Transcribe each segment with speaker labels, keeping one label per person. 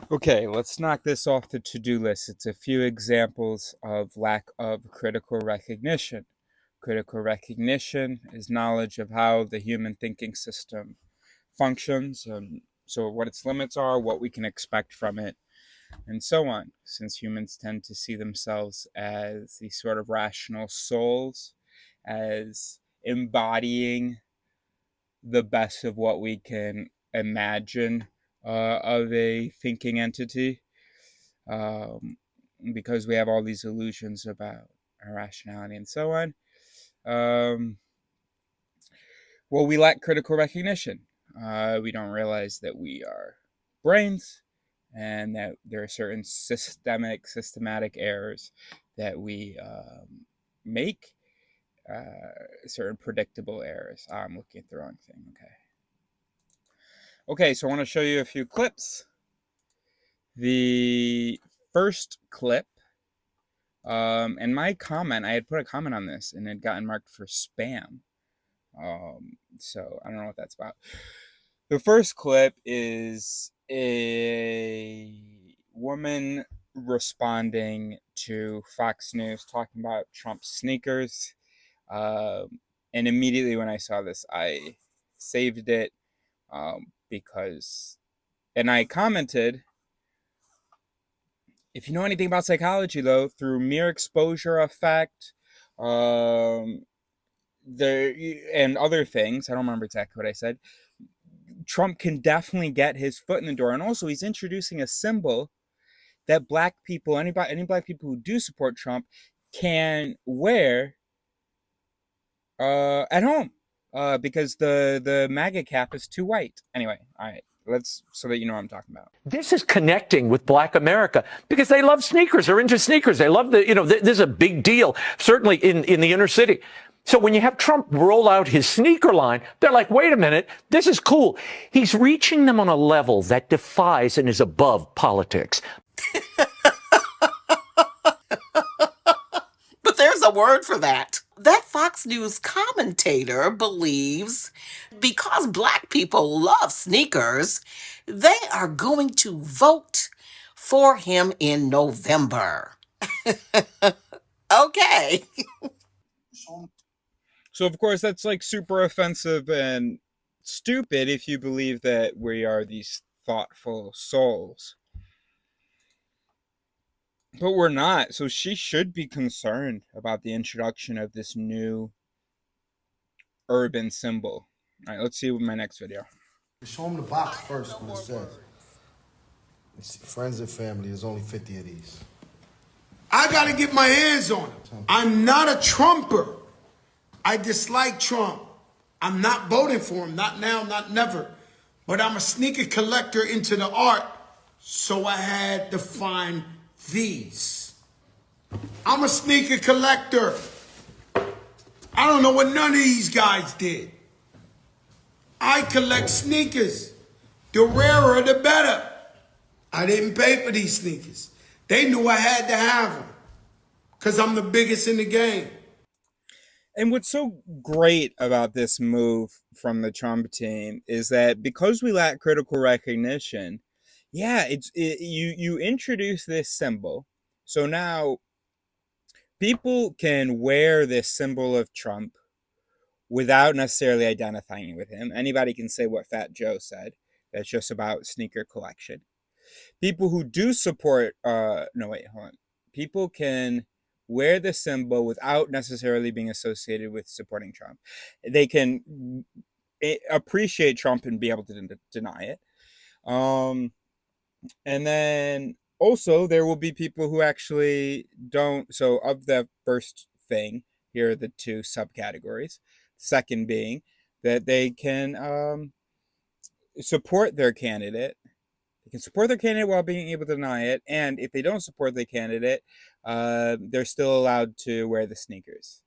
Speaker 1: Okay, let's knock this off the to-do list. It's a few examples of lack of critical recognition. Critical recognition is knowledge of how the human thinking system functions, so what its limits are, what we can expect from it, and so on. Since humans tend to see themselves as these sort of rational souls, as embodying the best of what we can imagine of a thinking entity, um, because we have all these illusions about our rationality and so on. Um, well, we lack critical recognition. We don't realize that we are brains and that there are certain systematic errors that we make, certain predictable errors. I'm looking at the wrong thing. Okay, so I want to show you a few clips. The first clip, and my comment, I had put a comment on this and it had gotten marked for spam. So I don't know what that's about. The first clip is a woman responding to Fox News talking about Trump's sneakers. And immediately when I saw this, I saved it, because, and I commented, if you know anything about psychology, though, through mere exposure effect, um, there and other things, I don't remember exactly what I said, Trump can definitely get his foot in the door. And also, he's introducing a symbol that black people, any black people who do support Trump, can wear at home, because the MAGA cap is too white. Anyway, all right, let's, so that you know what I'm talking about.
Speaker 2: This is connecting with Black America because they love sneakers. They're into sneakers. They love this is a big deal, certainly in the inner city. So when you have Trump roll out his sneaker line, they're like, wait a minute, this is cool. He's reaching them on a level that defies and is above politics.
Speaker 3: But there's a word for that. That Fox News commentator believes because black people love sneakers, they are going to vote for him in November. Okay.
Speaker 1: So of course that's like super offensive and stupid if you believe that we are these thoughtful souls. But we're not. So she should be concerned about the introduction of this new urban symbol. All right, let's see my next video.
Speaker 4: Show them the box first, what it says. Friends and family, there's only 50 of these.
Speaker 5: I gotta get my hands on him. I'm not a Trumper. I dislike Trump. I'm not voting for him, not now, not never. But I'm a sneaker collector into the art, so I had to find these. I'm a sneaker collector. I don't know what none of these guys did. I collect sneakers. The rarer, the better. I didn't pay for these sneakers. They knew I had to have them because I'm the biggest in the game.
Speaker 1: And what's so great about this move from the Trump team is that because we lack critical recognition, yeah, you introduce this symbol. So now people can wear this symbol of Trump without necessarily identifying with him. Anybody can say what Fat Joe said. That's just about sneaker collection. People who do support, no, wait, hold on. People can wear the symbol without necessarily being associated with supporting Trump. They can appreciate Trump and be able to deny it. And then also there will be people who actually don't. So of the first thing, here are the two subcategories. Second being that they can support their candidate. They can support their candidate while being able to deny it. And if they don't support the candidate, they're still allowed to wear the sneakers.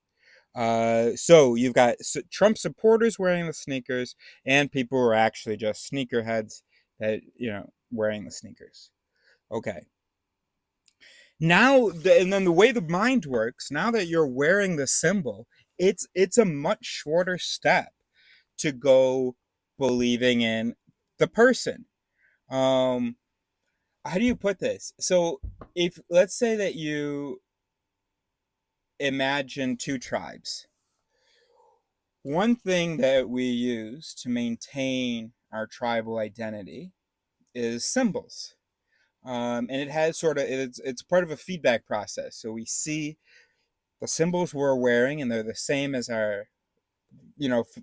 Speaker 1: So you've got Trump supporters wearing the sneakers and people who are actually just sneakerheads that, wearing the sneakers. Okay. Now, and then the way the mind works, now that you're wearing the symbol, it's a much shorter step to go believing in the person. I how do you put this? So if let's say that you imagine two tribes. One thing that we use to maintain our tribal identity is symbols. And it has it's part of a feedback process. So we see the symbols we're wearing, and they're the same as our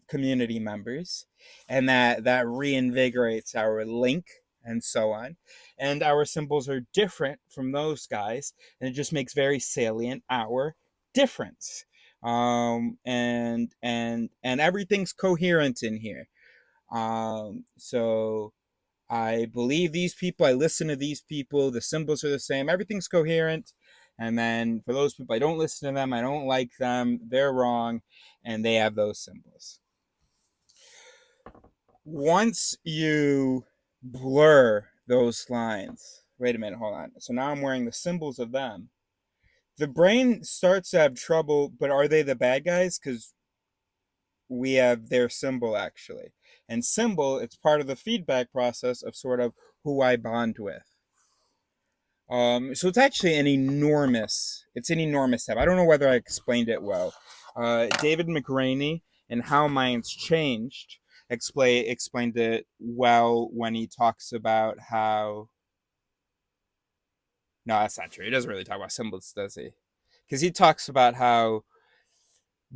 Speaker 1: community members, and that reinvigorates our link and so on. And our symbols are different from those guys, and it just makes very salient our difference. And everything's coherent in here. So I believe these people, I listen to these people, the symbols are the same, everything's coherent. And then for those people, I don't listen to them, I don't like them, they're wrong, and they have those symbols. Once you blur those lines, wait a minute, hold on. So now I'm wearing the symbols of them. The brain starts to have trouble, but are they the bad guys? Because we have their symbol actually. And symbol, it's part of the feedback process of sort of who I bond with. So it's actually an enormous step. I don't know whether I explained it well. David McRaney in How Minds Changed explained it well when he talks about how... No, that's not true. He doesn't really talk about symbols, does he? Because he talks about how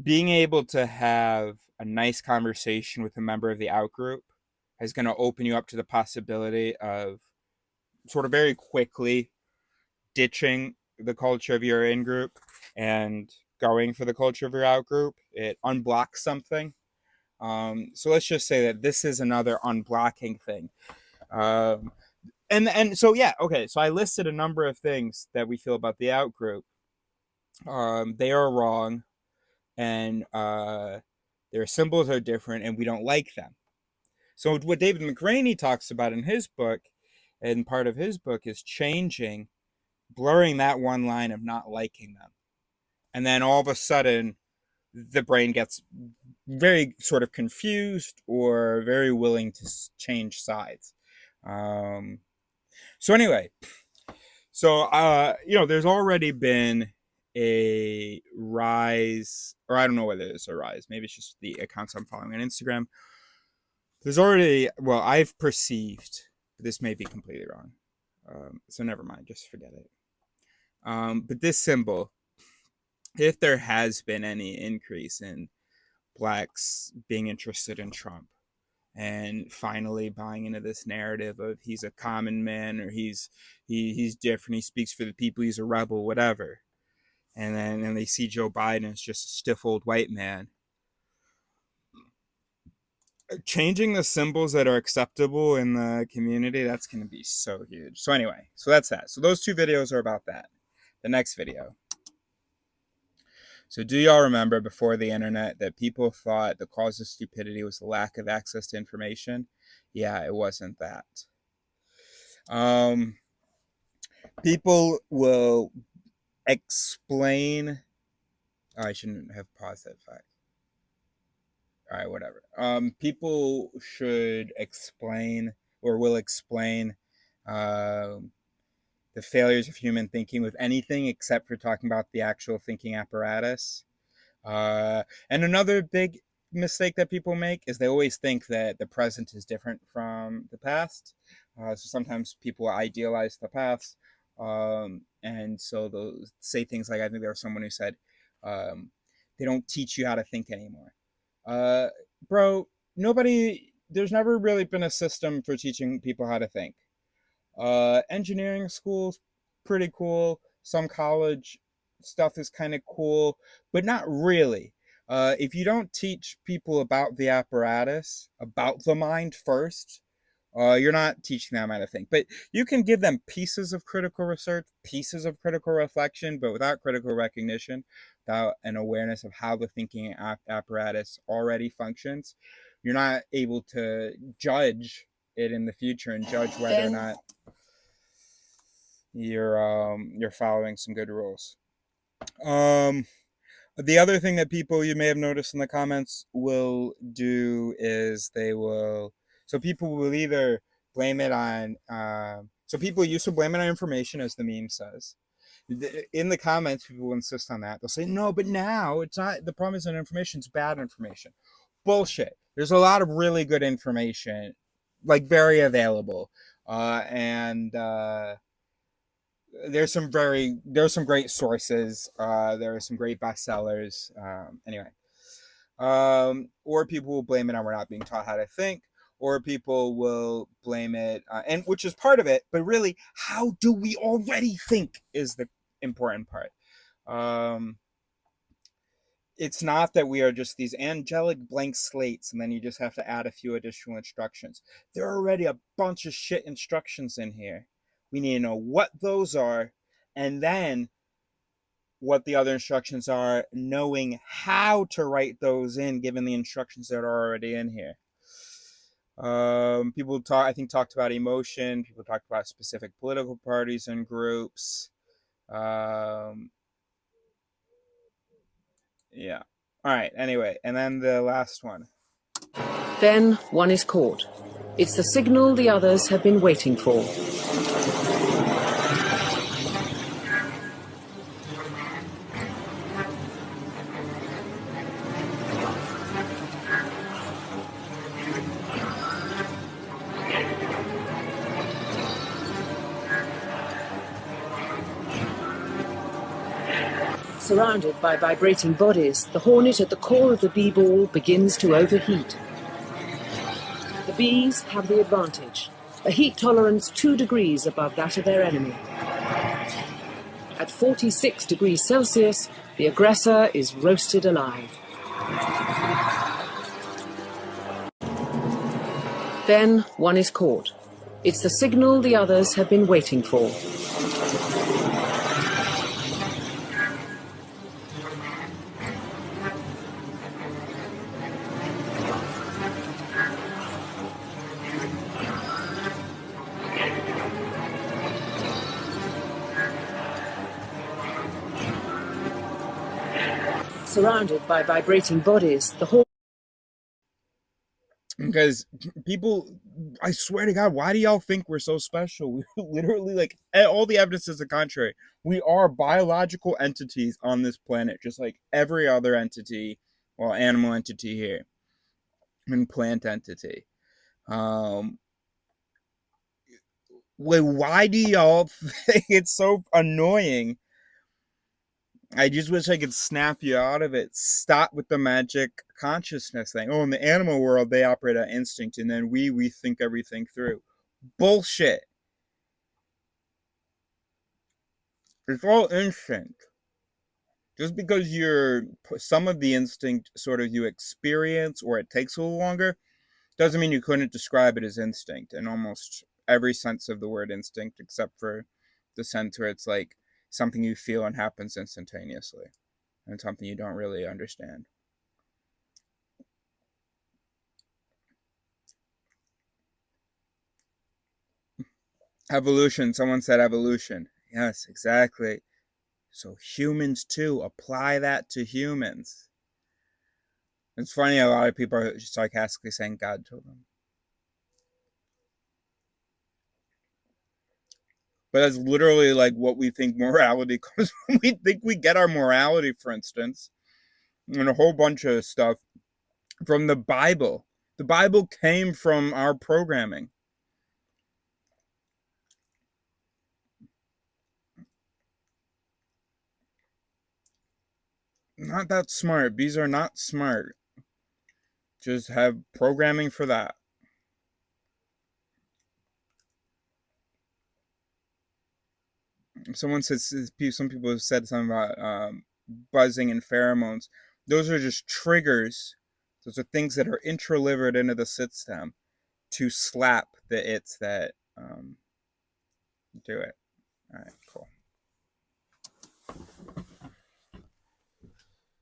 Speaker 1: being able to have a nice conversation with a member of the outgroup is going to open you up to the possibility of sort of very quickly ditching the culture of your in-group and going for the culture of your out-group. It unblocks something. So let's just say that this is another unblocking thing. And so, yeah, okay, so I listed a number of things that we feel about the out-group. They are wrong, and their symbols are different, and we don't like them. So what David McRaney talks about in his book, and part of his book, is blurring that one line of not liking them. And then all of a sudden, the brain gets very sort of confused or very willing to change sides. So anyway, there's already been a rise, or I don't know whether it's a rise, maybe it's just the accounts I'm following on Instagram. There's already, well, I've perceived, but this may be completely wrong. So never mind, just forget it. But this symbol, if there has been any increase in blacks being interested in Trump and finally buying into this narrative of he's a common man, or he's different, he speaks for the people, he's a rebel, whatever, and then they see Joe Biden as just a stiff old white man, changing the symbols that are acceptable in the community, that's going to be so huge. So anyway, so that's that. So those two videos are about that. The next video. So do y'all remember before the internet that people thought the cause of stupidity was the lack of access to information? Yeah, it wasn't that. People will explain... Oh, I shouldn't have paused that fact. All right, whatever. People should explain, or will explain, the failures of human thinking with anything except for talking about the actual thinking apparatus. And another big mistake that people make is they always think that the present is different from the past. So sometimes people idealize the past. And so they'll say things like, I think there was someone who said, they don't teach you how to think anymore. Bro, there's never really been a system for teaching people how to think. Engineering school's pretty cool. Some college stuff is kind of cool, but not really. If you don't teach people about the apparatus, about the mind first, you're not teaching them how to think. But you can give them pieces of critical research, pieces of critical reflection, but without critical recognition, without an awareness of how the thinking apparatus already functions, you're not able to judge it in the future and judge whether or not you're following some good rules. The other thing that people, you may have noticed in the comments, will do is people will either blame it on. So people used to blame it on information, as the meme says. In the comments, people will insist on that. They'll say, no, but now it's not. The problem isn't information; it's bad information. Bullshit. There's a lot of really good information, like very available, and there's some great sources. There are some great bestsellers. Anyway, or people will blame it on we're not being taught how to think, or people will blame it, and which is part of it, but really, how do we already think is the important part. It's not that we are just these angelic blank slates and then you just have to add a few additional instructions. There are already a bunch of shit instructions in here. We need to know what those are, and then what the other instructions are, knowing how to write those in given the instructions that are already in here. People talked about emotion. People talked about specific political parties and groups. Yeah. All right. Anyway, and then the last one.
Speaker 6: Then one is caught. It's the signal the others have been waiting for. Surrounded by vibrating bodies, the hornet at the core of the bee ball begins to overheat. The bees have the advantage, a heat tolerance 2 degrees above that of their enemy. At 46 degrees Celsius, the aggressor is roasted alive. Then one is caught. It's the signal the others have been waiting for. Surrounded by vibrating bodies, the hornet.
Speaker 1: Because people, I swear to God, why do y'all think we're so special? We literally, like, all the evidence is the contrary. We are biological entities on this planet, just like every other entity, well, animal entity here, and plant entity. Why do y'all think it's so annoying? I just wish I could snap you out of it. Stop with the magic consciousness thing. Oh, in the animal world, they operate on instinct, and then we think everything through. Bullshit. It's all instinct. Just because some of the instinct sort of you experience or it takes a little longer, doesn't mean you couldn't describe it as instinct in almost every sense of the word instinct, except for the sense where it's like something you feel and happens instantaneously, and something you don't really understand. Evolution. Someone said evolution. Yes, exactly. So humans too. Apply that to humans. It's funny, a lot of people are sarcastically saying God told them. But that's literally like what we think morality comes from. We think we get our morality, for instance, and a whole bunch of stuff from the Bible. The Bible came from our programming. Not that smart. Bees are not smart. Just have programming for that. Some people have said something about buzzing and pheromones. Those are just triggers. Those are things that are intralivered into the system to slap the its that do it. All right, cool.